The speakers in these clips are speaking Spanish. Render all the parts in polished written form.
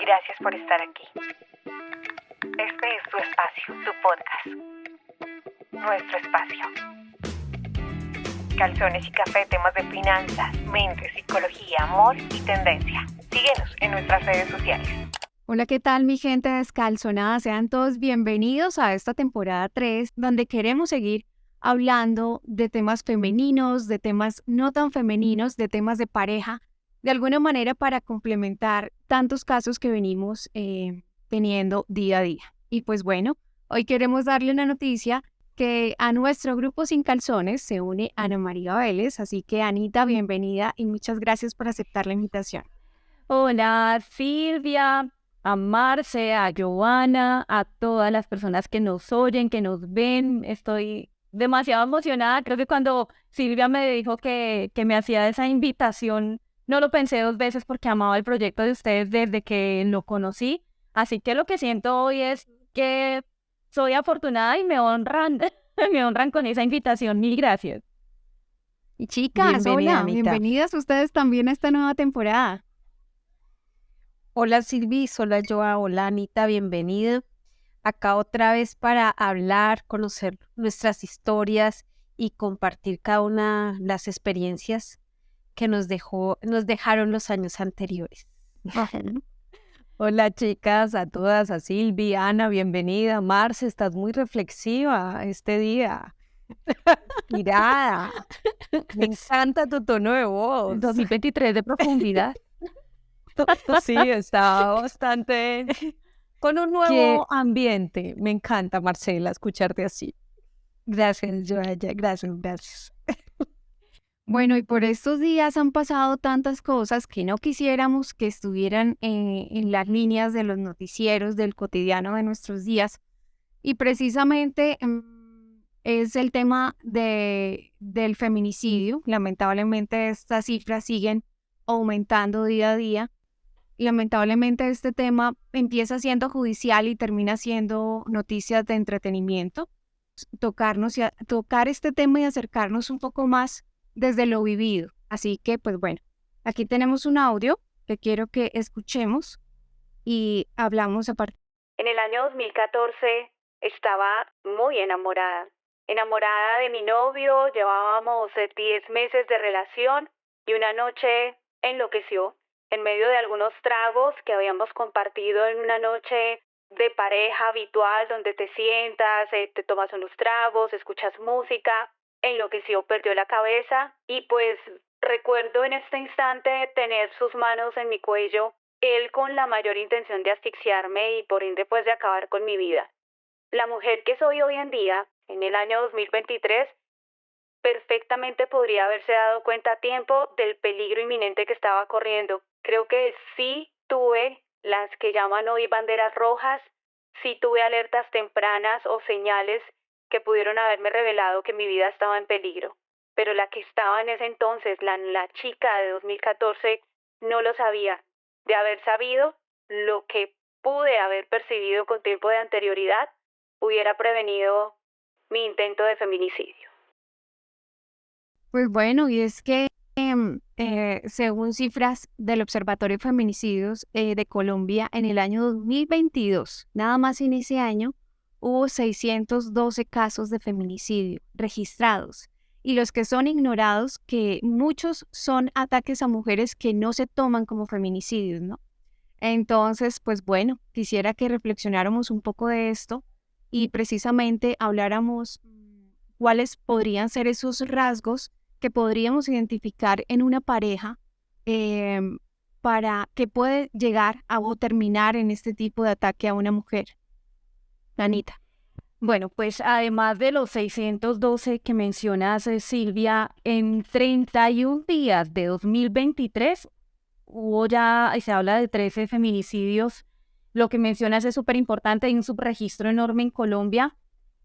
Gracias por estar aquí. Este es tu espacio, tu podcast. Nuestro espacio. Calzones y café, temas de finanzas, mente, psicología, amor y tendencia. Síguenos en nuestras redes sociales. Hola, ¿qué tal mi gente descalzonada? Sean todos bienvenidos a esta temporada 3, donde queremos seguir hablando de temas femeninos, de temas no tan femeninos, de temas de pareja, de alguna manera para complementar tantos casos que venimos teniendo día a día. Y pues bueno, hoy queremos darle una noticia que a nuestro grupo Sin Calzones se une Ana María Vélez, así que Anita, bienvenida y muchas gracias por aceptar la invitación. Hola Silvia, a Marce, a Joana, a todas las personas que nos oyen, que nos ven. Estoy demasiado emocionada. Creo que cuando Silvia me dijo que me hacía esa invitación, no lo pensé dos veces porque amaba el proyecto de ustedes desde que lo conocí. Así que lo que siento hoy es que soy afortunada y me honran, me honran con esa invitación. Mil gracias. Y chicas, Bienvenida, hola, Anita. bienvenidas ustedes también a esta nueva temporada. Hola Silvi, hola Joa, hola Anita, bienvenida. Acá otra vez para hablar, conocer nuestras historias y compartir cada una de las experiencias que nos dejaron los años anteriores. Hola chicas, a todas, a Silvi, Ana, bienvenida. Marce, estás muy reflexiva este día. Mirada. Me encanta tu tono de voz. 2023 de profundidad. Sí, está bastante con un nuevo ambiente. Me encanta, Marcela, escucharte así. Gracias, Joa, gracias. Bueno, y por estos días han pasado tantas cosas que no quisiéramos que estuvieran en las líneas de los noticieros del cotidiano de nuestros días. Y precisamente es el tema del feminicidio. Lamentablemente estas cifras siguen aumentando día a día. Lamentablemente este tema empieza siendo judicial y termina siendo noticias de entretenimiento. Tocar este tema y acercarnos un poco más desde lo vivido. Así que, pues bueno, aquí tenemos un audio que quiero que escuchemos y hablamos a partir. En el año 2014 estaba muy enamorada. Enamorada de mi novio, llevábamos 10 meses de relación y una noche enloqueció. En medio de algunos tragos que habíamos compartido en una noche de pareja habitual donde te sientas, te tomas unos tragos, escuchas música, enloqueció, perdió la cabeza y pues recuerdo en este instante tener sus manos en mi cuello, él con la mayor intención de asfixiarme y por ende pues de acabar con mi vida. La mujer que soy hoy en día, en el año 2023, perfectamente podría haberse dado cuenta a tiempo del peligro inminente que estaba corriendo. Creo que sí tuve las que llaman hoy banderas rojas, sí tuve alertas tempranas o señales que pudieron haberme revelado que mi vida estaba en peligro. Pero la que estaba en ese entonces, la chica de 2014, no lo sabía. De haber sabido lo que pude haber percibido con tiempo de anterioridad, hubiera prevenido mi intento de feminicidio. Pues bueno, y es que según cifras del Observatorio de Feminicidios de Colombia, en el año 2022, nada más en ese año, hubo 612 casos de feminicidio registrados. Y los que son ignorados, que muchos son ataques a mujeres que no se toman como feminicidios, ¿no? Entonces, pues bueno, quisiera que reflexionáramos un poco de esto y precisamente habláramos cuáles podrían ser esos rasgos que podríamos identificar en una pareja para que puede llegar o terminar en este tipo de ataque a una mujer. Anita. Bueno, pues además de los 612 que mencionas, Silvia, en 31 días de 2023 hubo ya, se habla de 13 feminicidios. Lo que mencionas es súper importante, hay un subregistro enorme en Colombia.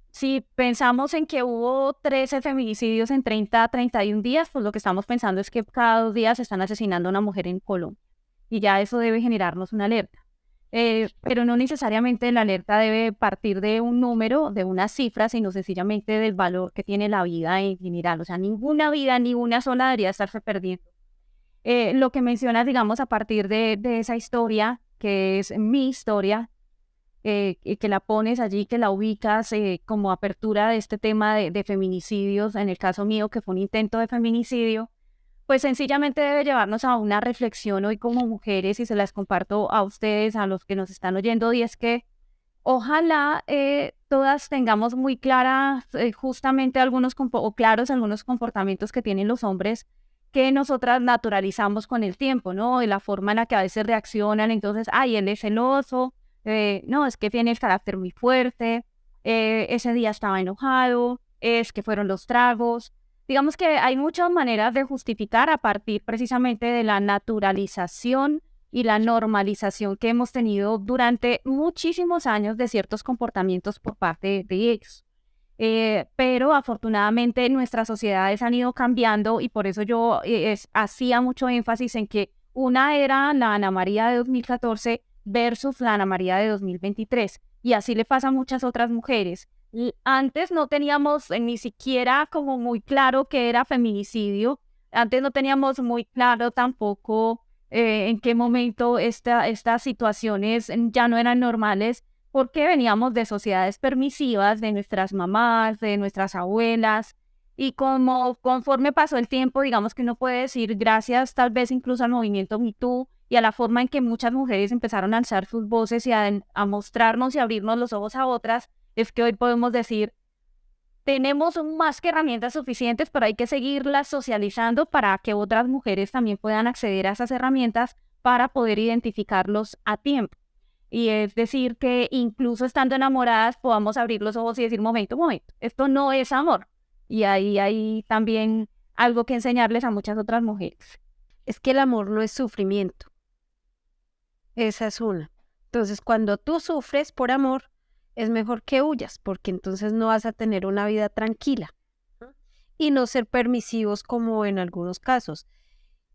Si pensamos en que hubo 13 feminicidios en 30 a 31 días, pues lo que estamos pensando es que cada 2 días se están asesinando a una mujer en Colombia. Y ya eso debe generarnos una alerta. Pero no necesariamente la alerta debe partir de un número, de una cifra, sino sencillamente del valor que tiene la vida en general. O sea, ninguna vida, ni una sola debería estarse perdiendo. Lo que mencionas, digamos, a partir de esa historia que es mi historia, y que la pones allí, que la ubicas como apertura de este tema de feminicidios, en el caso mío, que fue un intento de feminicidio, pues sencillamente debe llevarnos a una reflexión hoy como mujeres, y se las comparto a ustedes, a los que nos están oyendo, y es que ojalá todas tengamos muy claras justamente o claros algunos comportamientos que tienen los hombres que nosotras naturalizamos con el tiempo, ¿no? Y la forma en la que a veces reaccionan, entonces, ay, él es celoso, no, es que tiene el carácter muy fuerte, ese día estaba enojado, es que fueron los tragos. Digamos que hay muchas maneras de justificar a partir precisamente de la naturalización y la normalización que hemos tenido durante muchísimos años de ciertos comportamientos por parte de ellos. Pero afortunadamente nuestras sociedades han ido cambiando, y por eso yo hacía mucho énfasis en que una era la Ana María de 2014 versus la Ana María de 2023, y así le pasa a muchas otras mujeres. Antes no teníamos ni siquiera como muy claro qué era feminicidio, antes no teníamos muy claro tampoco en qué momento estas situaciones ya no eran normales, porque veníamos de sociedades permisivas, de nuestras mamás, de nuestras abuelas, y como conforme pasó el tiempo, digamos que uno puede decir, gracias tal vez incluso al movimiento Me Too y a la forma en que muchas mujeres empezaron a alzar sus voces y a mostrarnos y abrirnos los ojos a otras, es que hoy podemos decir, tenemos más que herramientas suficientes, pero hay que seguirlas socializando para que otras mujeres también puedan acceder a esas herramientas para poder identificarlos a tiempo. Y es decir, que incluso estando enamoradas podamos abrir los ojos y decir, momento, esto no es amor. Y ahí hay también algo que enseñarles a muchas otras mujeres. Es que el amor no es sufrimiento. Esa es una. Entonces, cuando tú sufres por amor, es mejor que huyas, porque entonces no vas a tener una vida tranquila, ¿no? Y no ser permisivos como en algunos casos.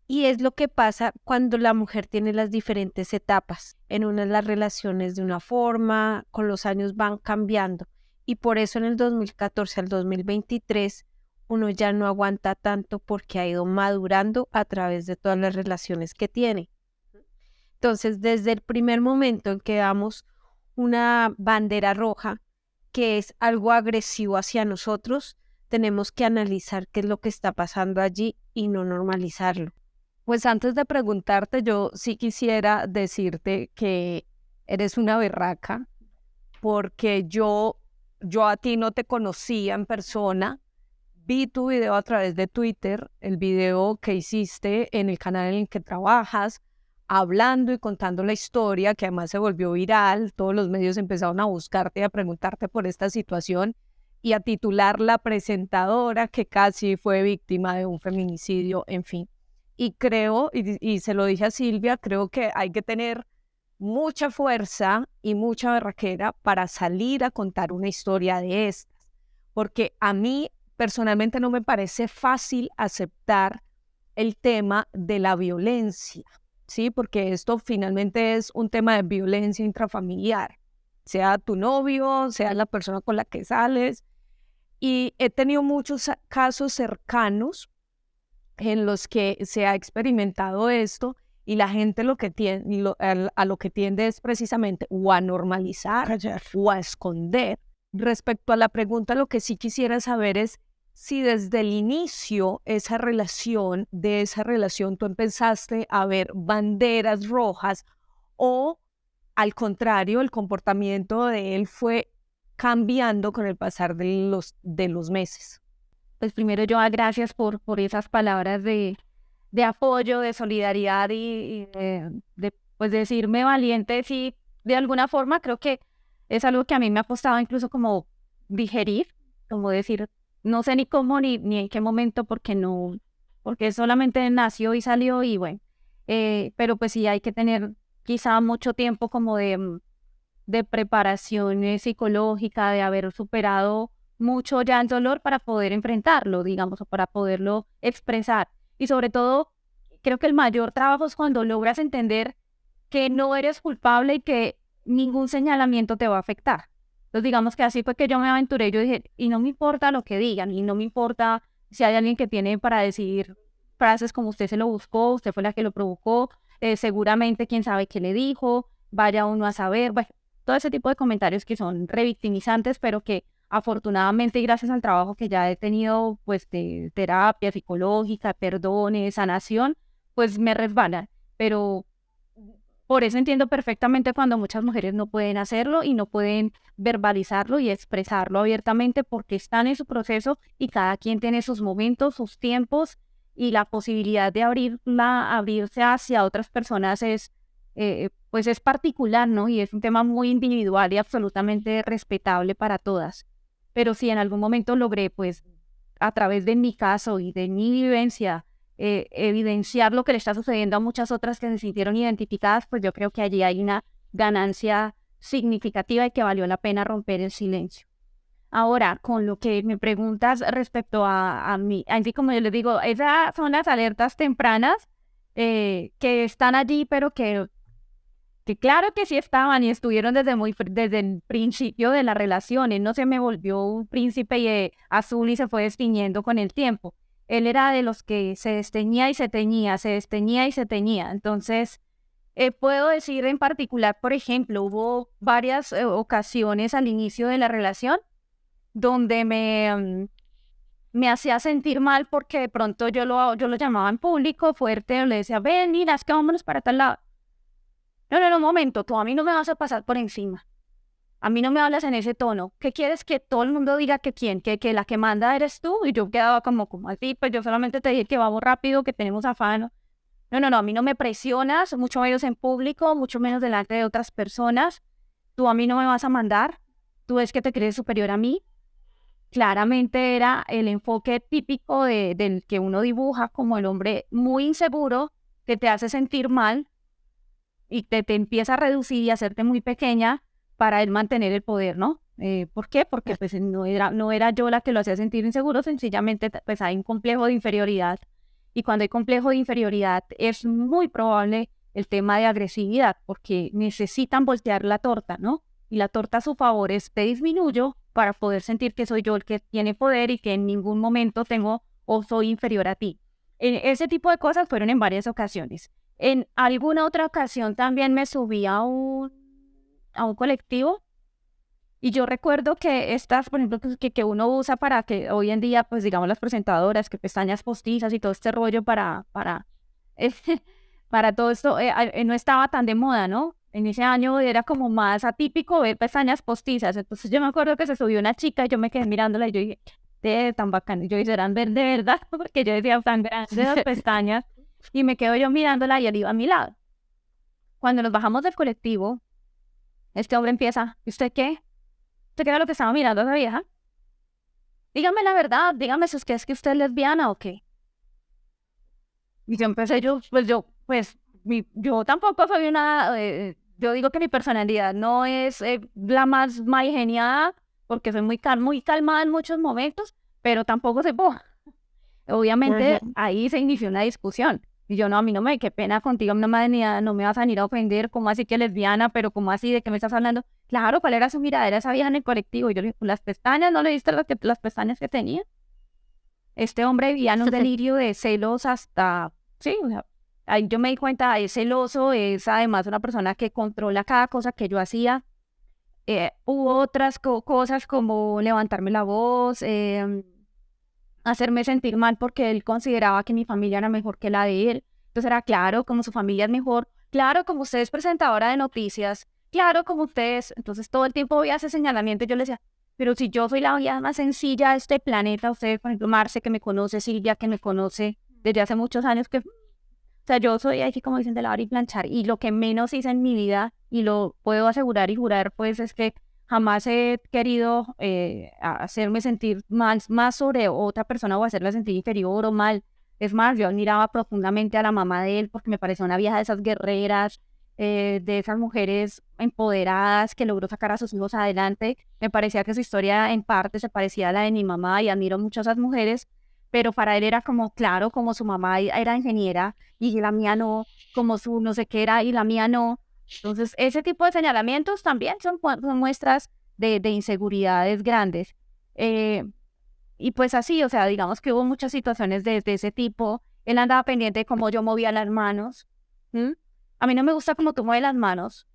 Y es lo que pasa cuando la mujer tiene las diferentes etapas. En unas las relaciones de una forma, con los años van cambiando. Y por eso en el 2014 al 2023 uno ya no aguanta tanto, porque ha ido madurando a través de todas las relaciones que tiene. Entonces, desde el primer momento en que damos una bandera roja, que es algo agresivo hacia nosotros, tenemos que analizar qué es lo que está pasando allí y no normalizarlo. Pues antes de preguntarte, yo sí quisiera decirte que eres una berraca, porque yo a ti no te conocía en persona, vi tu video a través de Twitter, el video que hiciste en el canal en el que trabajas, hablando y contando la historia, que además se volvió viral, todos los medios empezaron a buscarte y a preguntarte por esta situación y a titular la presentadora que casi fue víctima de un feminicidio, en fin. Y creo, y se lo dije a Silvia, creo que hay que tener mucha fuerza y mucha berraquera para salir a contar una historia de estas, porque a mí personalmente no me parece fácil aceptar el tema de la violencia, ¿sí? Porque esto finalmente es un tema de violencia intrafamiliar, sea tu novio, sea la persona con la que sales, y he tenido muchos casos cercanos en los que se ha experimentado esto, y la gente lo que tiende, a lo que tiende es precisamente o a normalizar o a esconder. Respecto a la pregunta, lo que sí quisiera saber es si desde el inicio de esa relación tú empezaste a ver banderas rojas, o al contrario, el comportamiento de él fue cambiando con el pasar de los meses. Pues primero yo gracias por esas palabras de apoyo, de solidaridad y de pues decirme valiente. Sí, de alguna forma creo que es algo que a mí me ha costado incluso como digerir, como decir, no sé ni cómo ni en qué momento, porque solamente nació y salió y bueno, pero pues sí hay que tener quizá mucho tiempo como de preparación psicológica, de haber superado mucho ya el dolor para poder enfrentarlo, digamos, o para poderlo expresar. Y sobre todo, creo que el mayor trabajo es cuando logras entender que no eres culpable y que ningún señalamiento te va a afectar. Entonces, digamos que así fue que yo me aventuré. Yo dije, y no me importa lo que digan, y no me importa si hay alguien que tiene para decir frases como usted se lo buscó, usted fue la que lo provocó, seguramente quién sabe qué le dijo, vaya uno a saber, bueno, todo ese tipo de comentarios que son revictimizantes, pero que afortunadamente y gracias al trabajo que ya he tenido, pues de terapia psicológica, perdones, sanación, pues me resbalan. Pero por eso entiendo perfectamente cuando muchas mujeres no pueden hacerlo y no pueden verbalizarlo y expresarlo abiertamente porque están en su proceso y cada quien tiene sus momentos, sus tiempos y la posibilidad de abrirse hacia otras personas es, pues es particular, ¿no? Y es un tema muy individual y absolutamente respetable para todas. Pero si en algún momento logré, pues, a través de mi caso y de mi vivencia, evidenciar lo que le está sucediendo a muchas otras que se sintieron identificadas, pues yo creo que allí hay una ganancia significativa y que valió la pena romper el silencio. Ahora, con lo que me preguntas respecto a mí, así como yo les digo, esas son las alertas tempranas que están allí, pero que claro que sí estaban y estuvieron desde el principio de la relación. Él no se me volvió un príncipe azul y se fue destiñendo con el tiempo. Él era de los que se desteñía y se teñía, se desteñía y se teñía. Entonces, puedo decir en particular, por ejemplo, hubo varias ocasiones al inicio de la relación donde me hacía sentir mal porque de pronto yo lo llamaba en público fuerte, o le decía, ven, mira, es que vámonos para tal lado. No, un momento, tú a mí no me vas a pasar por encima. A mí no me hablas en ese tono. ¿Qué quieres que todo el mundo diga que quién? Que la que manda eres tú. Y yo quedaba como así, pues yo solamente te dije que vamos rápido, que tenemos afán. No, a mí no me presionas, mucho menos en público, mucho menos delante de otras personas. Tú a mí no me vas a mandar. Tú es que te crees superior a mí. Claramente era el enfoque típico del que uno dibuja como el hombre muy inseguro, que te hace sentir mal y te empieza a reducir y a hacerte muy pequeña para él mantener el poder, ¿no? ¿Por qué? Porque pues no era yo la que lo hacía sentir inseguro, sencillamente pues hay un complejo de inferioridad. Y cuando hay complejo de inferioridad es muy probable el tema de agresividad, porque necesitan voltear la torta, ¿no? Y la torta a su favor es te disminuyo para poder sentir que soy yo el que tiene poder y que en ningún momento tengo o soy inferior a ti. Ese tipo de cosas fueron en varias ocasiones. En alguna otra ocasión también me subí a un colectivo y yo recuerdo que estas, por ejemplo, que uno usa para que hoy en día, pues digamos las presentadoras, que pestañas postizas y todo este rollo eh, para todo esto, no estaba tan de moda, ¿no? En ese año era como más atípico ver pestañas postizas. Entonces yo me acuerdo que se subió una chica y yo me quedé mirándola y yo dije, tan bacán. Y yo dije, ¿serán de verdad? Porque yo decía, tan grandes las pestañas. Y me quedo yo mirándola y él iba a mi lado. Cuando nos bajamos del colectivo, este hombre empieza, ¿y usted qué? ¿Usted qué era lo que estaba mirando a esa vieja? Dígame la verdad, dígame si es que usted es lesbiana o qué. Y yo empecé, yo tampoco soy una, yo digo que mi personalidad no es la más geniada, porque soy muy calmada en muchos momentos, pero tampoco soy boja. Obviamente ahí se inició una discusión. Y yo, no, a mí no qué pena contigo, no me vas a venir a ofender, ¿cómo así que lesbiana? Pero ¿cómo así? ¿De qué me estás hablando? Claro, ¿cuál era su miradera esa vieja en el colectivo? Y yo le dije, las pestañas, ¿no le viste las pestañas que tenía? Este hombre vivía en un delirio de celos hasta, sí, o sea, ahí yo me di cuenta, es celoso, es además una persona que controla cada cosa que yo hacía. Hubo otras cosas como levantarme la voz, hacerme sentir mal porque él consideraba que mi familia era mejor que la de él. Entonces era claro, como su familia es mejor, claro, como usted es presentadora de noticias, claro, como ustedes. Entonces todo el tiempo veía ese señalamiento y yo le decía, pero si yo soy la vida más sencilla de este planeta, usted, por ejemplo, Marce, que me conoce, Silvia, que me conoce desde hace muchos años, o sea, yo soy aquí como dicen de lavar y planchar, y lo que menos hice en mi vida, y lo puedo asegurar y jurar, pues es que jamás he querido hacerme sentir más sobre otra persona o hacerla sentir inferior o mal. Es más, yo admiraba profundamente a la mamá de él porque me parecía una vieja de esas guerreras, de esas mujeres empoderadas que logró sacar a sus hijos adelante. Me parecía que su historia en parte se parecía a la de mi mamá y admiro mucho a esas mujeres, pero para él era como, claro, como su mamá era ingeniera y la mía no, como su no sé qué era y la mía no. Entonces, ese tipo de señalamientos también son muestras de inseguridades grandes. Y pues así, o sea, digamos que hubo muchas situaciones de ese tipo. Él andaba pendiente de cómo yo movía las manos. ¿Mm? A mí no me gusta cómo tú mueves las manos.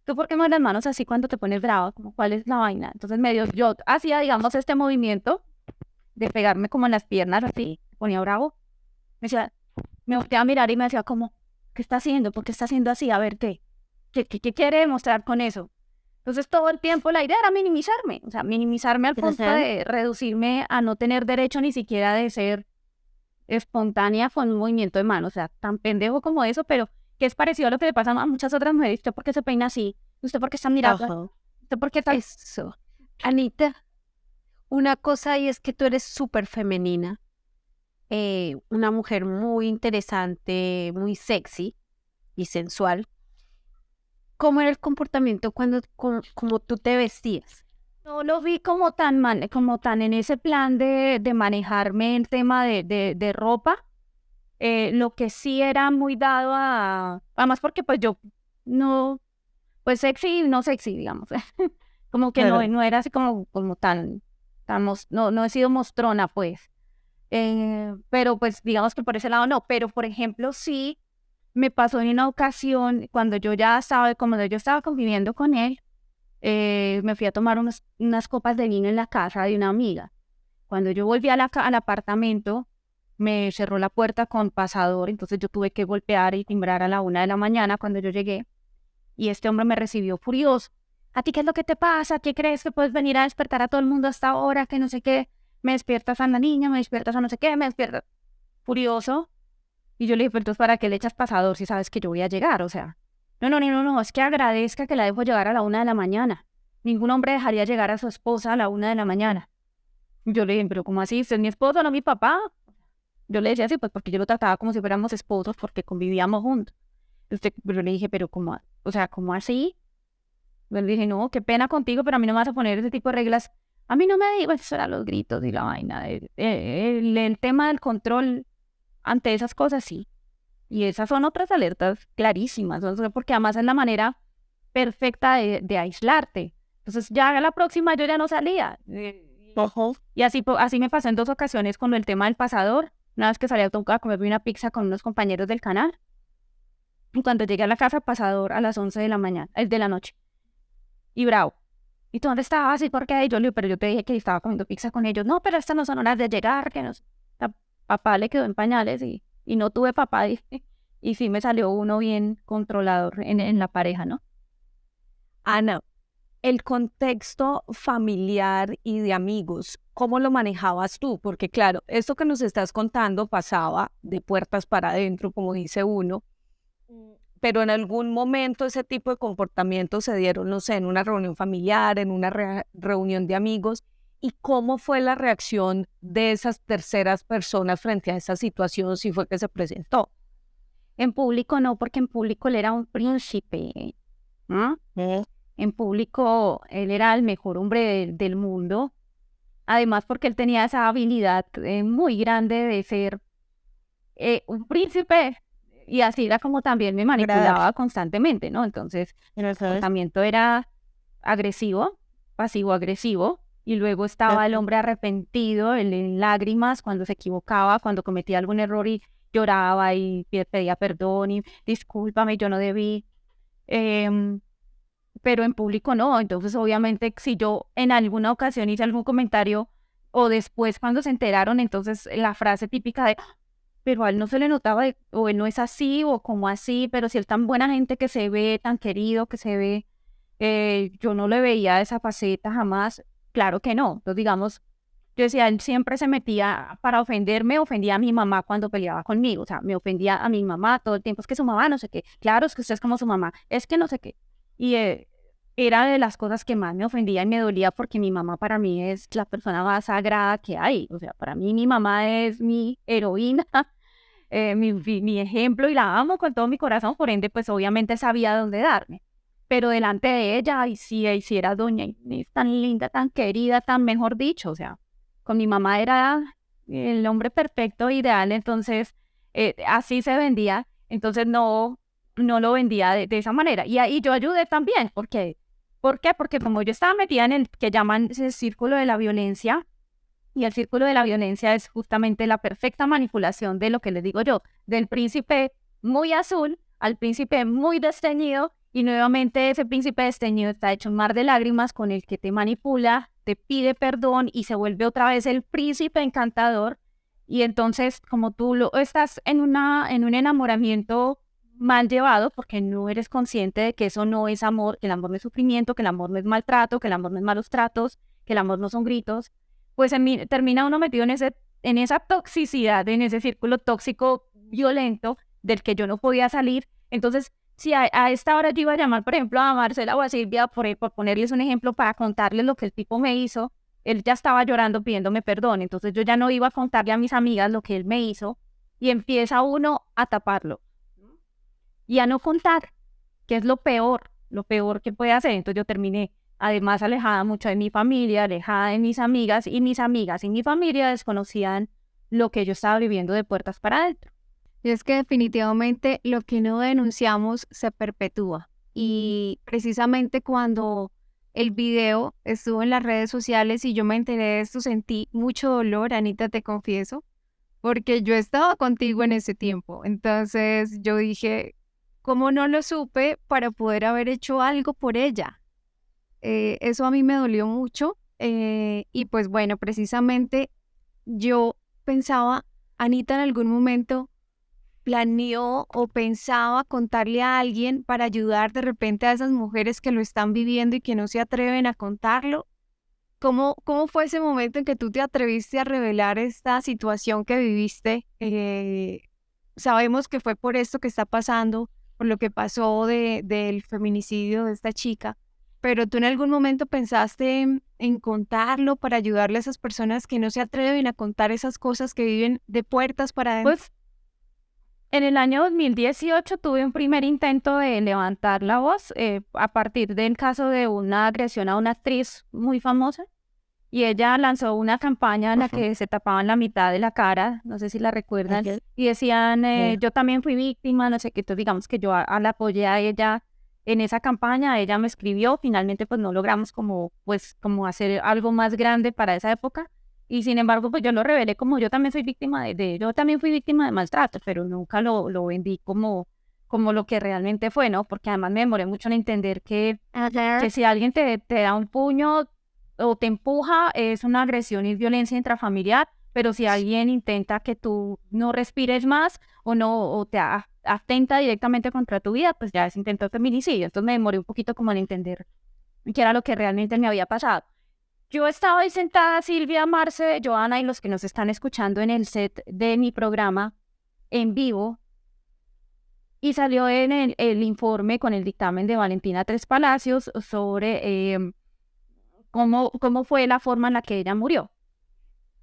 ¿tú por qué mueves las manos así cuando te pones bravo? Como, ¿cuál es la vaina? Entonces medio, yo hacía, digamos, este movimiento de pegarme como en las piernas, así, ponía bravo. Me decía, me volteaba a mirar y me decía como, ¿qué está haciendo? ¿Por qué está haciendo así? A ver, ¿qué quiere demostrar con eso? Entonces todo el tiempo la idea era minimizarme, o sea, minimizarme al punto de reducirme a no tener derecho ni siquiera de ser espontánea con un movimiento de mano, o sea, tan pendejo como eso, pero que es parecido a lo que le pasa a muchas otras mujeres. ¿Usted por qué se peina así? ¿Usted por qué está mirando? Ajá. ¿Usted por qué tal? Eso. Anita, una cosa y es que tú eres súper femenina, una mujer muy interesante, muy sexy y sensual. ¿Cómo era el comportamiento cuando como tú te vestías? No lo vi como como tan en ese plan de manejarme el tema de ropa. Lo que sí era muy dado además porque pues yo no, pues sexy, no sexy, digamos. Como que Claro. no era así como no he sido mostrona, pues. Pero pues digamos que por ese lado no. Pero por ejemplo, sí me pasó en una ocasión cuando yo ya estaba, como yo estaba conviviendo con él, me fui a tomar unas copas de vino en la casa de una amiga. Cuando yo volví al apartamento, me cerró la puerta con pasador, entonces yo tuve que golpear y timbrar a la 1 de la mañana cuando yo llegué, y este hombre me recibió furioso. ¿A ti qué es lo que te pasa? ¿Qué crees que puedes venir a despertar a todo el mundo hasta ahora? Que no sé qué, me despiertas a la niña, me despiertas a no sé qué, me despiertas. Furioso. Y yo le dije, pero entonces, ¿para qué le echas pasador si sabes que yo voy a llegar? O sea, no, es que agradezca que la dejo llegar a la 1 de la mañana. Ningún hombre dejaría llegar a su esposa a la 1 de la mañana. Yo le dije, pero ¿cómo así? ¿Usted es mi esposo, no mi papá? Yo le decía así, pues porque yo lo trataba como si fuéramos esposos porque convivíamos juntos. Pero le dije, pero ¿cómo? O sea, ¿cómo así? Yo le dije, no, qué pena contigo, pero a mí no me vas a poner ese tipo de reglas. A mí no me digas, eso era los gritos y la vaina. El tema del control ante esas cosas, sí. Y esas son otras alertas clarísimas, o sea, porque además es la manera perfecta de aislarte. Entonces ya a la próxima yo ya no salía. Y así me pasó en 2 ocasiones con el tema del pasador. Una vez que salí a comerme una pizza con unos compañeros del canal. Y cuando llegué a la casa, pasador a las 11 de la mañana, de la noche. Y bravo. ¿Y tú dónde estabas? ¿Y por qué? Y yo le digo, pero yo te dije que estaba comiendo pizza con ellos. No, pero estas no son horas de llegar, que no sé. Papá le quedó en pañales y no tuve papá. Y sí me salió uno bien controlador en la pareja, ¿no? Ana, el contexto familiar y de amigos, ¿cómo lo manejabas tú? Porque claro, esto que nos estás contando pasaba de puertas para adentro, como dice uno, pero en algún momento ese tipo de comportamientos se dieron, no sé, en una reunión familiar, en una reunión de amigos. ¿Y cómo fue la reacción de esas terceras personas frente a esa situación, si fue que se presentó? En público no, porque en público él era un príncipe, ¿no? En público él era el mejor hombre del mundo. Además porque él tenía esa habilidad muy grande de ser un príncipe, y así era como también me manipulaba constantemente, ¿no? Entonces el comportamiento era agresivo, pasivo-agresivo, y luego estaba el hombre arrepentido, en lágrimas, cuando se equivocaba, cuando cometía algún error y lloraba y pedía perdón y discúlpame, yo no debí. Pero en público no. Entonces, obviamente, si yo en alguna ocasión hice algún comentario o después cuando se enteraron, entonces la frase típica de, pero a él no se le notaba, o él no es así, o como así, pero si él tan buena gente que se ve, tan querido que se ve, yo no le veía esa faceta jamás. Claro que no. Entonces, digamos, yo decía, él siempre se metía para ofenderme, ofendía a mi mamá cuando peleaba conmigo, o sea, me ofendía a mi mamá todo el tiempo, es que su mamá no sé qué, claro, es que usted es como su mamá, es que no sé qué. Y era de las cosas que más me ofendía y me dolía porque mi mamá para mí es la persona más sagrada que hay. O sea, para mí mi mamá es mi heroína, mi ejemplo, y la amo con todo mi corazón, por ende, pues obviamente sabía dónde darme. Pero delante de ella, y sí era doña Inés, tan linda, tan querida, tan mejor dicho, o sea, con mi mamá era el hombre perfecto, ideal, entonces así se vendía, entonces no lo vendía de esa manera. Y ahí yo ayudé también, ¿por qué? Porque como yo estaba metida en el que llaman ese círculo de la violencia, y el círculo de la violencia es justamente la perfecta manipulación de lo que les digo yo, del príncipe muy azul al príncipe muy desteñido, y nuevamente ese príncipe desteñido está hecho un mar de lágrimas con el que te manipula, te pide perdón y se vuelve otra vez el príncipe encantador. Y entonces, como tú estás en un enamoramiento mal llevado, porque no eres consciente de que eso no es amor, que el amor no es sufrimiento, que el amor no es maltrato, que el amor no es malos tratos, que el amor no son gritos, pues termina uno metido en esa toxicidad, en ese círculo tóxico violento del que yo no podía salir. Entonces, si a esta hora yo iba a llamar, por ejemplo, a Marcela o a Silvia, por ponerles un ejemplo, para contarles lo que el tipo me hizo, él ya estaba llorando pidiéndome perdón. Entonces yo ya no iba a contarle a mis amigas lo que él me hizo, y empieza uno a taparlo y a no contar, que es lo peor que puede hacer. Entonces yo terminé, además, alejada mucho de mi familia, alejada de mis amigas y mi familia desconocían lo que yo estaba viviendo de puertas para adentro. Y es que definitivamente lo que no denunciamos se perpetúa. Y precisamente cuando el video estuvo en las redes sociales y yo me enteré de esto, sentí mucho dolor, Anita, te confieso, porque yo estaba contigo en ese tiempo. Entonces yo dije, ¿cómo no lo supe para poder haber hecho algo por ella? Eso a mí me dolió mucho. Y pues bueno, precisamente yo pensaba, Anita en algún momento planeó o pensaba contarle a alguien para ayudar de repente a esas mujeres que lo están viviendo y que no se atreven a contarlo. ¿Cómo fue ese momento en que tú te atreviste a revelar esta situación que viviste? Sabemos que fue por esto que está pasando, por lo que pasó del feminicidio de esta chica, pero tú en algún momento pensaste en contarlo para ayudarle a esas personas que no se atreven a contar esas cosas que viven de puertas para adentro. Pues en el año 2018 tuve un primer intento de levantar la voz a partir del caso de una agresión a una actriz muy famosa, y ella lanzó una campaña en la que se tapaban la mitad de la cara, no sé si la recuerdan, y decían, yo también fui víctima, no sé qué. Entonces digamos que yo la apoyé a ella en esa campaña. Ella me escribió, finalmente pues no logramos como hacer algo más grande para esa época. Y sin embargo, pues yo lo revelé como yo también soy víctima yo también fui víctima de maltrato, pero nunca lo vendí como lo que realmente fue, ¿no? Porque además me demoré mucho en entender que si alguien te da un puño o te empuja, es una agresión y violencia intrafamiliar, pero si alguien intenta que tú no respires más o te atenta directamente contra tu vida, pues ya es intento de feminicidio. Entonces me demoré un poquito como en entender qué era lo que realmente me había pasado. Yo estaba ahí sentada, Silvia, Marce, Joana y los que nos están escuchando en el set de mi programa en vivo, y salió en el informe con el dictamen de Valentina Tres Palacios sobre cómo fue la forma en la que ella murió.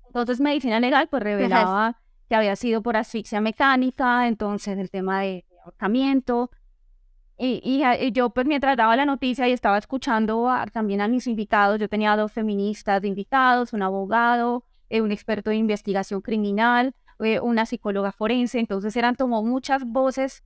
Entonces Medicina Legal pues revelaba que había sido por asfixia mecánica, entonces el tema de ahorcamiento. Y yo pues mientras daba la noticia y estaba escuchando también a mis invitados, yo tenía 2 feministas de invitados, un abogado, un experto de investigación criminal, una psicóloga forense. Entonces eran como muchas voces,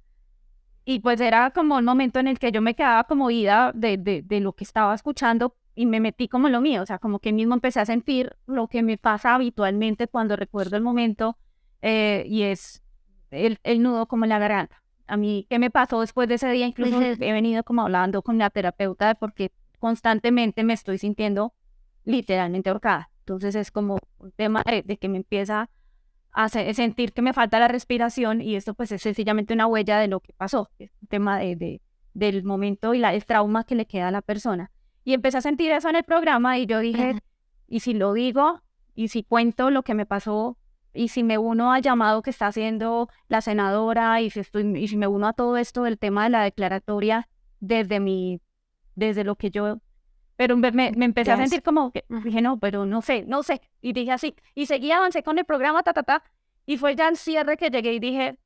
y pues era como un momento en el que yo me quedaba como ida de lo que estaba escuchando, y me metí como en lo mío, o sea, como que mismo empecé a sentir lo que me pasa habitualmente cuando recuerdo el momento, y es el nudo como en la garganta. A mí, ¿qué me pasó después de ese día? Incluso he venido como hablando con la terapeuta porque constantemente me estoy sintiendo literalmente ahorcada. Entonces es como un tema de que me empieza a sentir que me falta la respiración, y esto pues es sencillamente una huella de lo que pasó. Es un tema del momento y el trauma que le queda a la persona. Y empecé a sentir eso en el programa, y yo dije, ¿y si lo digo? ¿Y si cuento lo que me pasó? Y si me uno al llamado que está haciendo la senadora, y si me uno a todo esto del tema de la declaratoria desde lo que yo... Pero me empecé a sentir como que dije, no, pero no sé. Y dije así, y avancé con el programa, y fue ya el cierre que llegué y dije,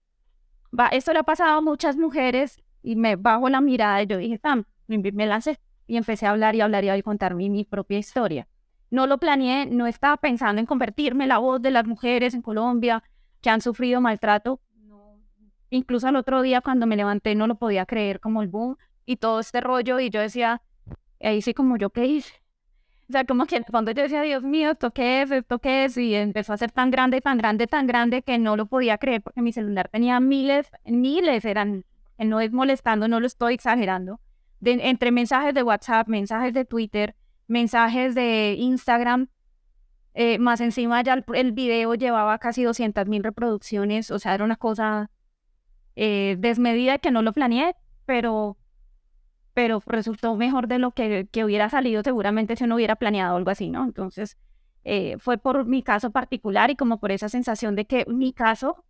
esto le ha pasado a muchas mujeres, y me bajo la mirada y yo dije, me lancé y empecé a hablar y contar mi propia historia. No lo planeé, no estaba pensando en convertirme en la voz de las mujeres en Colombia que han sufrido maltrato. No. Incluso al otro día cuando me levanté no lo podía creer, como el boom y todo este rollo, y yo decía, ahí sí como yo qué hice. O sea, como que en el fondo yo decía, Dios mío, ¿esto qué es? Y empezó a ser tan grande que no lo podía creer, porque mi celular tenía miles, eran, no es molestando, no lo estoy exagerando, entre mensajes de WhatsApp, mensajes de Twitter, mensajes de Instagram, más encima ya el video llevaba casi 200.000 reproducciones, o sea, era una cosa desmedida que no lo planeé, pero resultó mejor de lo que hubiera salido seguramente si uno hubiera planeado algo así, ¿no? Entonces, fue por mi caso particular y como por esa sensación de que mi caso,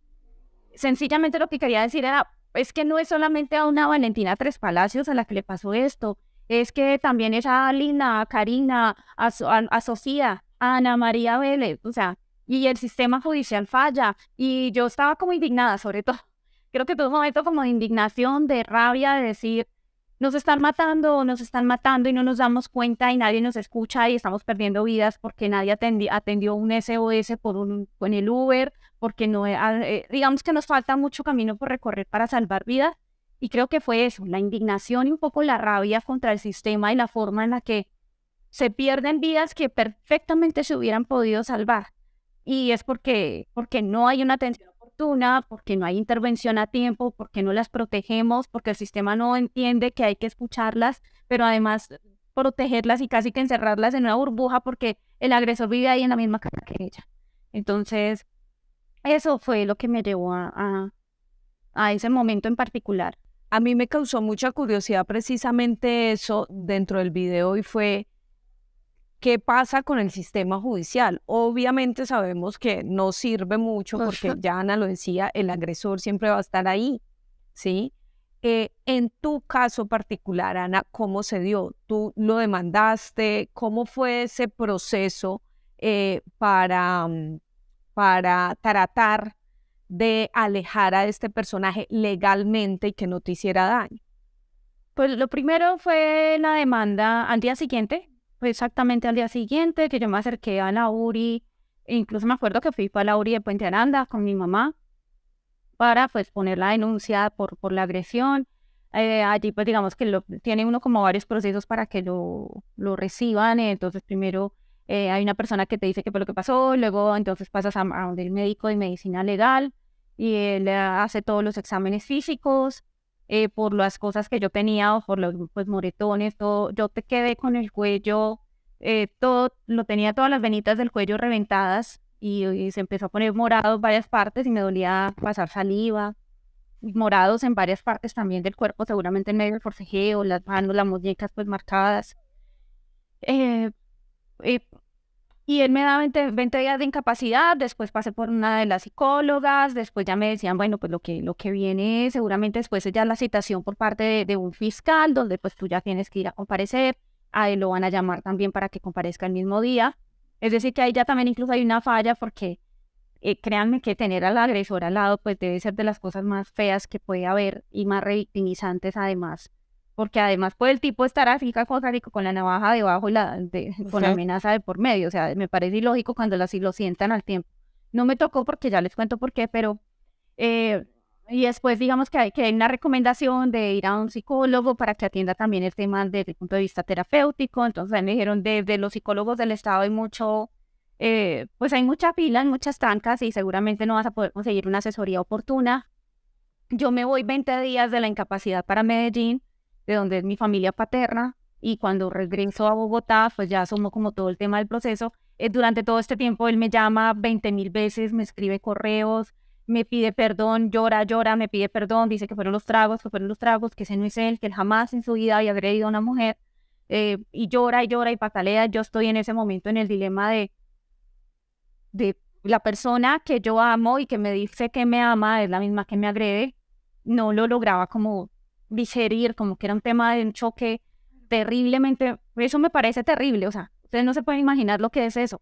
sencillamente lo que quería decir era, es que no es solamente a una Valentina Tres Palacios a la que le pasó esto, es que también es a Lina, a Karina, a Sofía, a Ana María Vélez, o sea, y el sistema judicial falla, y yo estaba como indignada, sobre todo, creo que tuve un momento como de indignación, de rabia, de decir, nos están matando y no nos damos cuenta y nadie nos escucha y estamos perdiendo vidas porque nadie atendió un SOS con el Uber, porque no, digamos que nos falta mucho camino por recorrer para salvar vidas. Y creo que fue eso, la indignación y un poco la rabia contra el sistema y la forma en la que se pierden vidas que perfectamente se hubieran podido salvar. Y es porque no hay una atención oportuna, porque no hay intervención a tiempo, porque no las protegemos, porque el sistema no entiende que hay que escucharlas, pero además protegerlas y casi que encerrarlas en una burbuja porque el agresor vive ahí en la misma casa que ella. Entonces, eso fue lo que me llevó a ese momento en particular. A mí me causó mucha curiosidad precisamente eso dentro del video y fue ¿qué pasa con el sistema judicial? Obviamente sabemos que no sirve mucho porque ya Ana lo decía, el agresor siempre va a estar ahí, ¿sí? En tu caso particular, Ana, ¿cómo se dio? ¿Tú lo demandaste? ¿Cómo fue ese proceso para tratar de alejar a este personaje legalmente y que no te hiciera daño? Pues lo primero fue la demanda al día siguiente, fue exactamente al día siguiente que yo me acerqué a la URI, incluso me acuerdo que fui para la URI de Puente Aranda con mi mamá para pues poner la denuncia por la agresión. Allí pues digamos que tiene uno como varios procesos para que lo reciban, entonces primero hay una persona que te dice qué fue lo que pasó, luego entonces pasas a donde el médico de medicina legal y él hace todos los exámenes físicos por las cosas que yo tenía o por los pues, moretones, todo. Yo te quedé con el cuello, tenía todas las venitas del cuello reventadas y se empezó a poner morado en varias partes y me dolía pasar saliva, morados en varias partes también del cuerpo, seguramente en medio del forcejeo, las manos, las muñecas pues marcadas. Eh, y él me da 20 días de incapacidad, después pasé por una de las psicólogas, después ya me decían, bueno, pues lo que viene seguramente después es ya la citación por parte de un fiscal, donde pues tú ya tienes que ir a comparecer, a él lo van a llamar también para que comparezca el mismo día. Es decir, que ahí ya también incluso hay una falla porque créanme que tener al agresor al lado pues debe ser de las cosas más feas que puede haber y más revictimizantes además. Porque además puede el tipo estar así con la navaja debajo y con la amenaza de por medio. O sea, me parece ilógico cuando así lo sientan al tiempo. No me tocó porque ya les cuento por qué, pero... y después digamos que hay una recomendación de ir a un psicólogo para que atienda también el tema desde el punto de vista terapéutico. Entonces me dijeron, desde los psicólogos del estado hay mucho... pues hay mucha fila, hay muchas trancas y seguramente no vas a poder conseguir una asesoría oportuna. Yo me voy 20 días de la incapacidad para Medellín, de donde es mi familia paterna, y cuando regreso a Bogotá, pues ya asumo como todo el tema del proceso. Durante todo este tiempo él me llama 20.000 veces, me escribe correos, me pide perdón, llora, me pide perdón, dice que fueron los tragos, que ese no es él, que él jamás en su vida había agredido a una mujer, y llora y patalea. Yo estoy en ese momento en el dilema de la persona que yo amo y que me dice que me ama, es la misma que me agrede. No lo lograba como digerir, como que era un tema de un choque terriblemente, eso me parece terrible, o sea, ustedes no se pueden imaginar lo que es eso.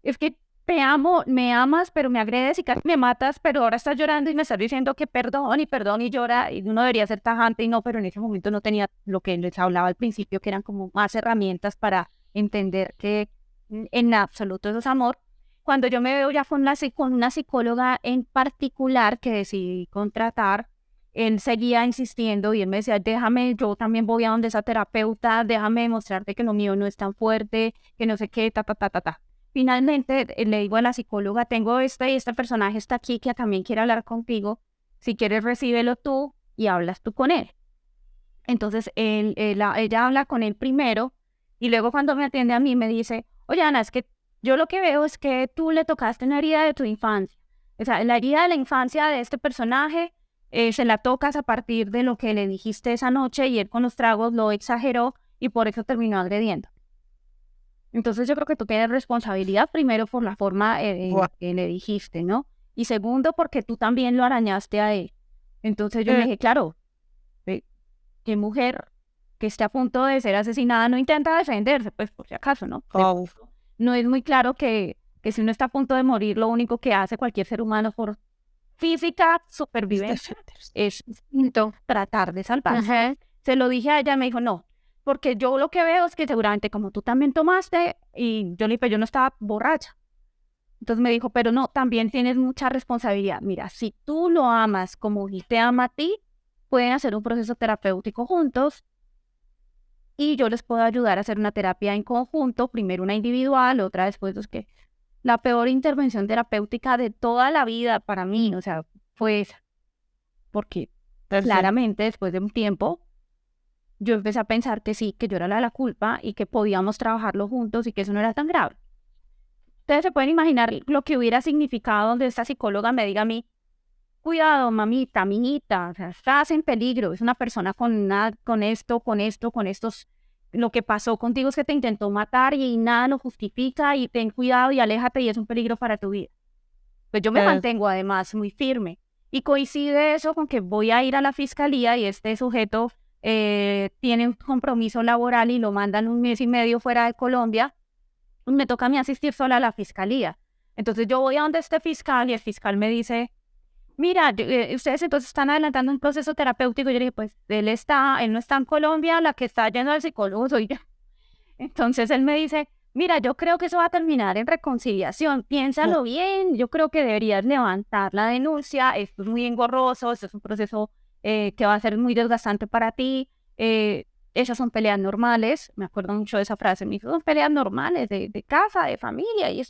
Es que te amo, me amas, pero me agredes y casi me matas, pero ahora estás llorando y me estás diciendo que perdón y llora, y uno debería ser tajante y no, pero en ese momento no tenía lo que les hablaba al principio, que eran como más herramientas para entender que en absoluto eso es amor. Cuando yo me veo ya con una psicóloga en particular que decidí contratar, él seguía insistiendo y él me decía, déjame, yo también voy a donde esa terapeuta, déjame demostrarte que lo mío no es tan fuerte, que no sé qué, ta. Finalmente le digo a la psicóloga, tengo este personaje está aquí que también quiere hablar contigo, si quieres recíbelo tú y hablas tú con él. Entonces ella habla con él primero y luego cuando me atiende a mí me dice, oye Ana, es que yo lo que veo es que tú le tocaste una herida de tu infancia. O sea, la herida de la infancia de este personaje se la tocas a partir de lo que le dijiste esa noche y él con los tragos lo exageró y por eso terminó agrediendo. Entonces yo creo que tú tienes responsabilidad primero por la forma que le dijiste, ¿no? Y segundo porque tú también lo arañaste a él. Entonces yo le dije, claro, ¿qué mujer que esté a punto de ser asesinada no intenta defenderse? Pues por si acaso, ¿no? No es muy claro que si uno está a punto de morir, lo único que hace cualquier ser humano por física supervivencia es tratar de salvarse. Se lo dije a ella, me dijo, no, porque yo lo que veo es que seguramente como tú también tomaste, y yo le dije, pero yo no estaba borracha. Entonces me dijo, pero no, también tienes mucha responsabilidad. Mira, si tú lo amas como él te ama a ti, pueden hacer un proceso terapéutico juntos y yo les puedo ayudar a hacer una terapia en conjunto, primero una individual, otra después, que la peor intervención terapéutica de toda la vida para mí, o sea, fue esa. Porque claramente después de un tiempo, yo empecé a pensar que sí, que yo era la culpa y que podíamos trabajarlo juntos y que eso no era tan grave. Ustedes se pueden imaginar lo que hubiera significado donde esta psicóloga me diga a mí, cuidado, mamita, miñita, o sea, estás en peligro, es una persona con estos, lo que pasó contigo es que te intentó matar y nada lo justifica y ten cuidado y aléjate y es un peligro para tu vida. Pues yo me mantengo además muy firme y coincide eso con que voy a ir a la fiscalía y este sujeto tiene un compromiso laboral y lo mandan 1 mes y medio fuera de Colombia. Me toca a mí asistir sola a la fiscalía. Entonces yo voy a donde este fiscal y el fiscal me dice, mira, ustedes entonces están adelantando un proceso terapéutico. Yo le dije, pues él no está en Colombia, la que está yendo al psicólogo soy yo. Entonces él me dice, mira, yo creo que eso va a terminar en reconciliación, piénsalo bien, yo creo que deberías levantar la denuncia, esto es muy engorroso, esto es un proceso que va a ser muy desgastante para ti, esas son peleas normales, me acuerdo mucho de esa frase, me dijo, son peleas normales de casa, de familia, y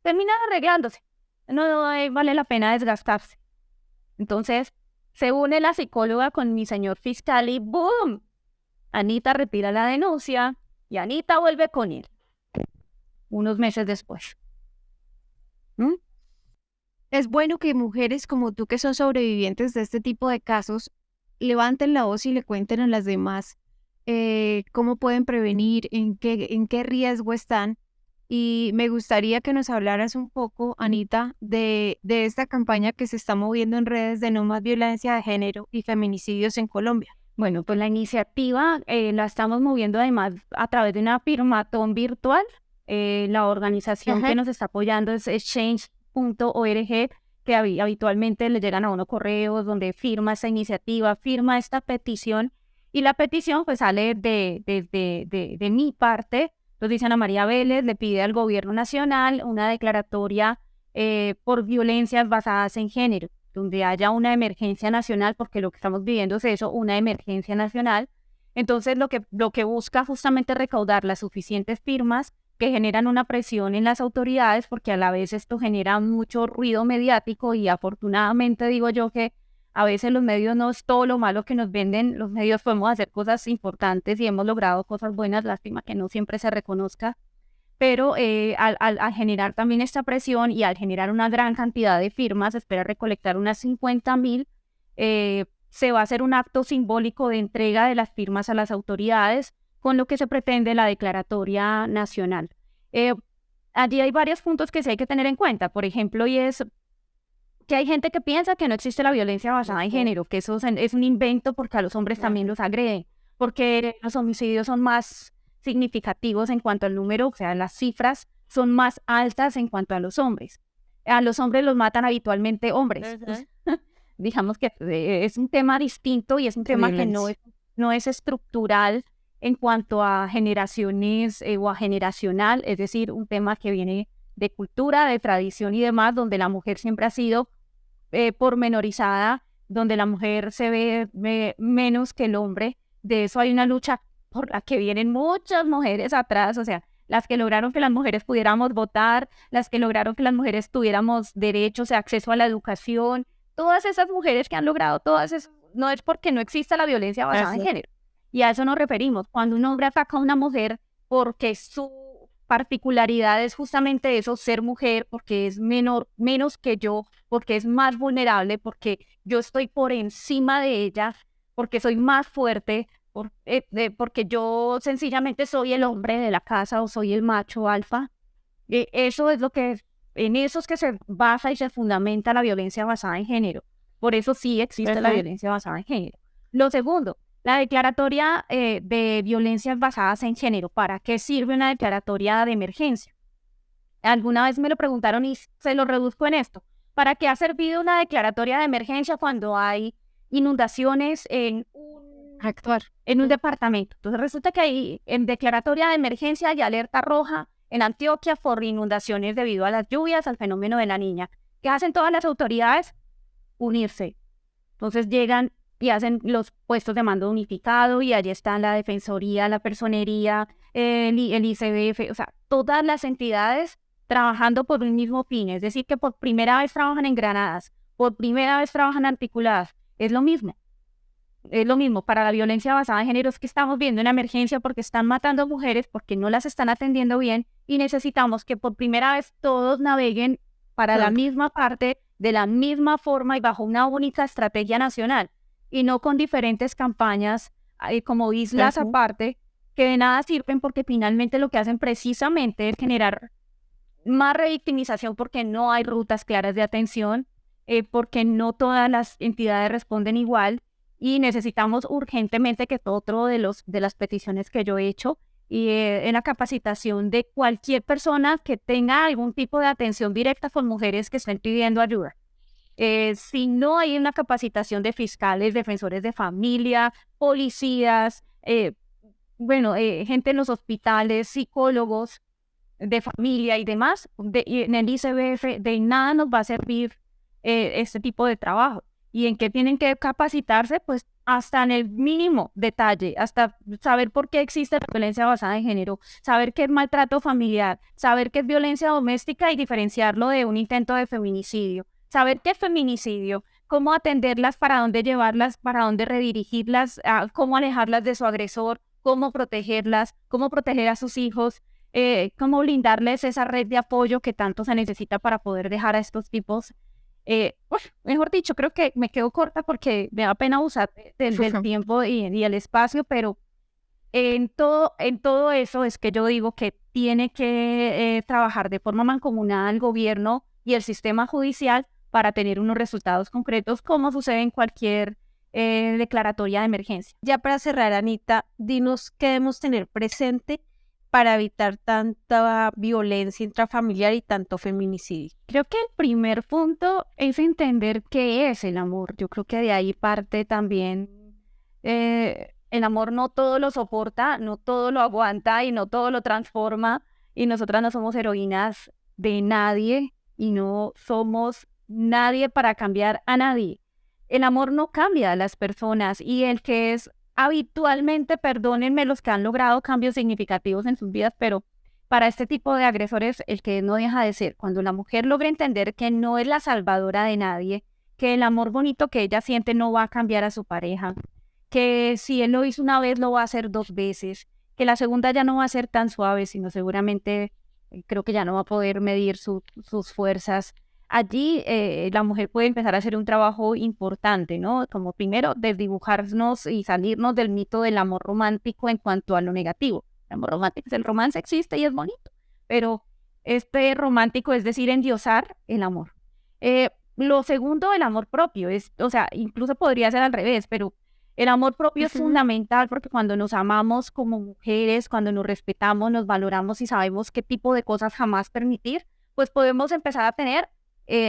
terminan arreglándose, no vale la pena desgastarse. Entonces, se une la psicóloga con mi señor fiscal y ¡boom! Anita retira la denuncia y Anita vuelve con él. Unos meses después. Es bueno que mujeres como tú que son sobrevivientes de este tipo de casos levanten la voz y le cuenten a las demás cómo pueden prevenir, en qué riesgo están. Y me gustaría que nos hablaras un poco, Anita, de esta campaña que se está moviendo en redes de no más violencia de género y feminicidios en Colombia. Bueno, pues la iniciativa la estamos moviendo además a través de una firmatón virtual. La organización que nos está apoyando es change.org, que habitualmente le llegan a uno correos donde firma esta iniciativa, firma esta petición. Y la petición pues sale de mi parte. Entonces dice Ana María Vélez, le pide al gobierno nacional una declaratoria por violencias basadas en género, donde haya una emergencia nacional, porque lo que estamos viviendo es eso, una emergencia nacional. Entonces lo que busca justamente es recaudar las suficientes firmas que generan una presión en las autoridades, porque a la vez esto genera mucho ruido mediático y afortunadamente digo yo que a veces los medios no es todo lo malo que nos venden, los medios podemos hacer cosas importantes y hemos logrado cosas buenas, lástima que no siempre se reconozca, pero al generar también esta presión y al generar una gran cantidad de firmas, espera recolectar unas 50,000, se va a hacer un acto simbólico de entrega de las firmas a las autoridades, con lo que se pretende la declaratoria nacional. Allí hay varios puntos que sí hay que tener en cuenta, por ejemplo, y es que hay gente que piensa que no existe la violencia basada en género, que eso es un invento porque a los hombres también los agreden, porque los homicidios son más significativos en cuanto al número, o sea, las cifras son más altas en cuanto a los hombres. A los hombres los matan habitualmente hombres. Pues, digamos que es un tema distinto y es un tema que no es estructural en cuanto a generaciones o a generacional, es decir, un tema que viene de cultura, de tradición y demás, donde la mujer siempre ha sido pormenorizada, donde la mujer se ve menos que el hombre. De eso hay una lucha por la que vienen muchas mujeres atrás, o sea, las que lograron que las mujeres pudiéramos votar, las que lograron que las mujeres tuviéramos derechos, acceso a la educación, todas esas mujeres que han logrado todas esas, no es porque no exista la violencia basada en género, Y a eso nos referimos. Cuando un hombre ataca a una mujer porque su particularidad es justamente eso, ser mujer, porque es menos que yo, porque es más vulnerable, porque yo estoy por encima de ella, porque soy más fuerte, porque yo sencillamente soy el hombre de la casa o soy el macho alfa. Eso es en eso es que se basa y se fundamenta la violencia basada en género. Por eso sí existe la violencia basada en género. Lo segundo, la declaratoria de violencias basadas en género. ¿Para qué sirve una declaratoria de emergencia? Alguna vez me lo preguntaron y se lo reduzco en esto. ¿Para qué ha servido una declaratoria de emergencia cuando hay inundaciones en un departamento? Entonces resulta que hay en declaratoria de emergencia hay alerta roja en Antioquia por inundaciones debido a las lluvias, al fenómeno de la Niña. ¿Qué hacen todas las autoridades? Unirse. Entonces llegan y hacen los puestos de mando unificado y allí están la Defensoría, la Personería, el ICBF, o sea, todas las entidades trabajando por un mismo fin. Es decir, que por primera vez trabajan en granadas, por primera vez trabajan articuladas. Es lo mismo. Es lo mismo para la violencia basada en género, es que estamos viendo una emergencia porque están matando mujeres, porque no las están atendiendo bien y necesitamos que por primera vez todos naveguen para la misma parte, de la misma forma y bajo una única estrategia nacional y no con diferentes campañas como islas aparte que de nada sirven porque finalmente lo que hacen precisamente es generar más revictimización porque no hay rutas claras de atención, porque no todas las entidades responden igual. Y necesitamos urgentemente que otro de las peticiones que yo he hecho y en la capacitación de cualquier persona que tenga algún tipo de atención directa con mujeres que estén pidiendo ayuda. Si no hay una capacitación de fiscales, defensores de familia, policías, gente en los hospitales, psicólogos de familia y demás, y en el ICBF, de nada nos va a servir este tipo de trabajo. ¿Y en qué tienen que capacitarse? Pues hasta en el mínimo detalle, hasta saber por qué existe la violencia basada en género, saber qué es maltrato familiar, saber qué es violencia doméstica y diferenciarlo de un intento de feminicidio, saber qué es feminicidio, cómo atenderlas, para dónde llevarlas, para dónde redirigirlas, cómo alejarlas de su agresor, cómo protegerlas, cómo proteger a sus hijos, cómo brindarles esa red de apoyo que tanto se necesita para poder dejar a estos tipos. Mejor dicho, creo que me quedo corta porque me da pena usar del tiempo y el espacio, pero en todo eso es que yo digo que tiene que trabajar de forma mancomunada el gobierno y el sistema judicial para tener unos resultados concretos, como sucede en cualquier declaratoria de emergencia. Ya para cerrar, Anita, dinos qué debemos tener presente para evitar tanta violencia intrafamiliar y tanto feminicidio. Creo que el primer punto es entender qué es el amor. Yo creo que de ahí parte también. El amor no todo lo soporta, no todo lo aguanta y no todo lo transforma. Y nosotras no somos heroínas de nadie y no somos nadie para cambiar a nadie. El amor no cambia a las personas y el que es habitualmente, perdónenme los que han logrado cambios significativos en sus vidas, pero para este tipo de agresores, el que no deja de ser, cuando la mujer logra entender que no es la salvadora de nadie, que el amor bonito que ella siente no va a cambiar a su pareja, que si él lo hizo una vez, lo va a hacer 2 veces, que la segunda ya no va a ser tan suave, sino seguramente creo que ya no va a poder medir sus fuerzas. Allí la mujer puede empezar a hacer un trabajo importante, ¿no? Como primero, desdibujarnos y salirnos del mito del amor romántico en cuanto a lo negativo. El amor romántico, el romance existe y es bonito, pero este romántico es decir, endiosar el amor. Lo segundo, el amor propio, incluso podría ser al revés, pero el amor propio es fundamental porque cuando nos amamos como mujeres, cuando nos respetamos, nos valoramos y sabemos qué tipo de cosas jamás permitir, pues podemos empezar a tener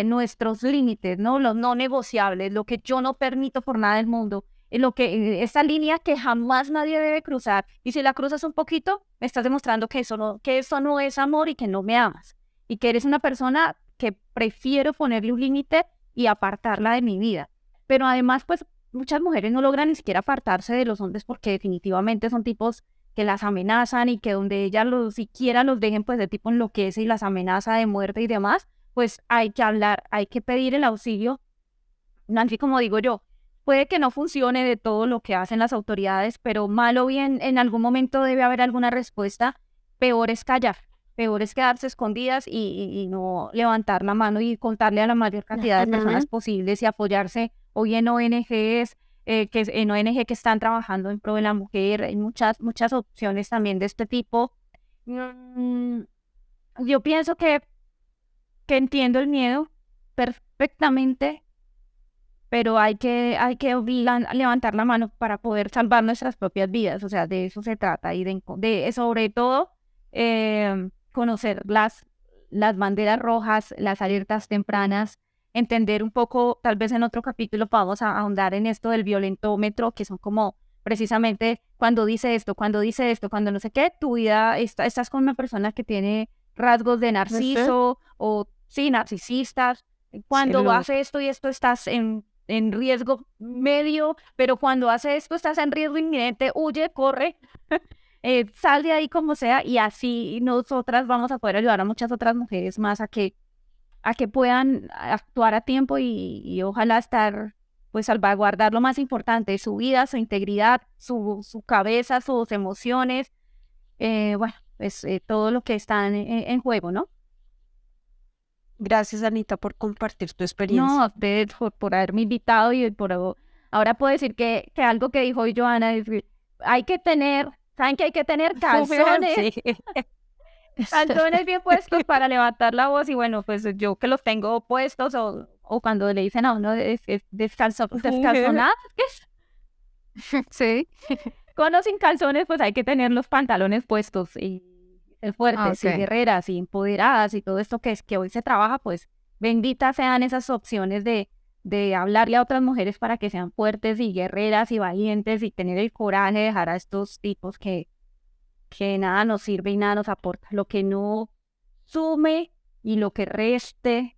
nuestros límites, ¿no? Los no negociables, lo que yo no permito por nada del mundo, esa línea que jamás nadie debe cruzar. Y si la cruzas un poquito, me estás demostrando que eso no es amor y que no me amas. Y que eres una persona que prefiero ponerle un límite y apartarla de mi vida. Pero además, pues, muchas mujeres no logran ni siquiera apartarse de los hombres porque definitivamente son tipos que las amenazan y que donde ellas siquiera los dejen, pues, de tipo enloquece y las amenaza de muerte y demás. Pues hay que hablar, hay que pedir el auxilio, así como digo yo, puede que no funcione de todo lo que hacen las autoridades, pero mal o bien en algún momento debe haber alguna respuesta. Peor es callar, peor es quedarse escondidas y no levantar la mano y contarle a la mayor cantidad de personas posibles y apoyarse hoy en ONGs, en ONG que están trabajando en pro de la mujer. Hay muchas opciones también de este tipo. Yo pienso que entiendo el miedo perfectamente, pero hay que levantar la mano para poder salvar nuestras propias vidas. O sea, de eso se trata, y de sobre todo conocer las banderas rojas, las alertas tempranas, entender un poco. Tal vez en otro capítulo vamos a ahondar en esto del violentómetro, que son como precisamente cuando dice esto, cuando no sé qué, tu vida, estás con una persona que tiene rasgos de narciso o sí, narcisistas. Cuando hace esto y esto, estás en riesgo medio, pero cuando hace esto estás en riesgo inminente, huye, corre, sal de ahí como sea, y así nosotras vamos a poder ayudar a muchas otras mujeres más a que puedan actuar a tiempo y ojalá pues salvaguardar lo más importante, su vida, su integridad, su cabeza, sus emociones, bueno, pues todo lo que está en juego, ¿no? Gracias, Anita, por compartir tu experiencia. No, a ustedes por haberme invitado, y ahora puedo decir que algo que dijo hoy Joana es que ¿saben que hay que tener calzones? Calzones bien puestos para levantar la voz, y bueno, pues yo que los tengo puestos, o cuando le dicen a uno descalzonada, Sí. con o sin calzones, pues hay que tener los pantalones puestos y ser fuertes y guerreras y empoderadas, y todo esto que hoy se trabaja. Pues benditas sean esas opciones de hablarle a otras mujeres para que sean fuertes y guerreras y valientes, y tener el coraje de dejar a estos tipos que nada nos sirve y nada nos aporta. Lo que no sume y lo que reste,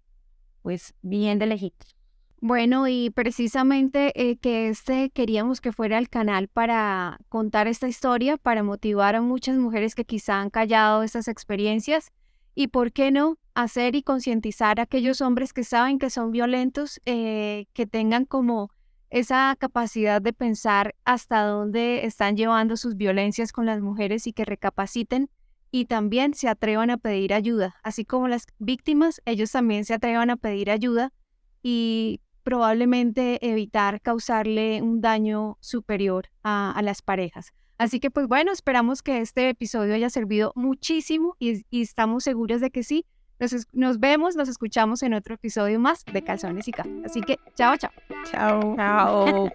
pues bien de lejitos. Bueno, y precisamente que queríamos que fuera el canal para contar esta historia, para motivar a muchas mujeres que quizá han callado estas experiencias, y por qué no hacer y concientizar a aquellos hombres que saben que son violentos, que tengan como esa capacidad de pensar hasta dónde están llevando sus violencias con las mujeres, y que recapaciten y también se atrevan a pedir ayuda, así como las víctimas, ellos también se atrevan a pedir ayuda y probablemente evitar causarle un daño superior a las parejas. Así que pues bueno, esperamos que este episodio haya servido muchísimo, y estamos seguros de que sí. Nos vemos, nos escuchamos en otro episodio más de Calzones y Café. Así que chao, chao. Chao. Chao.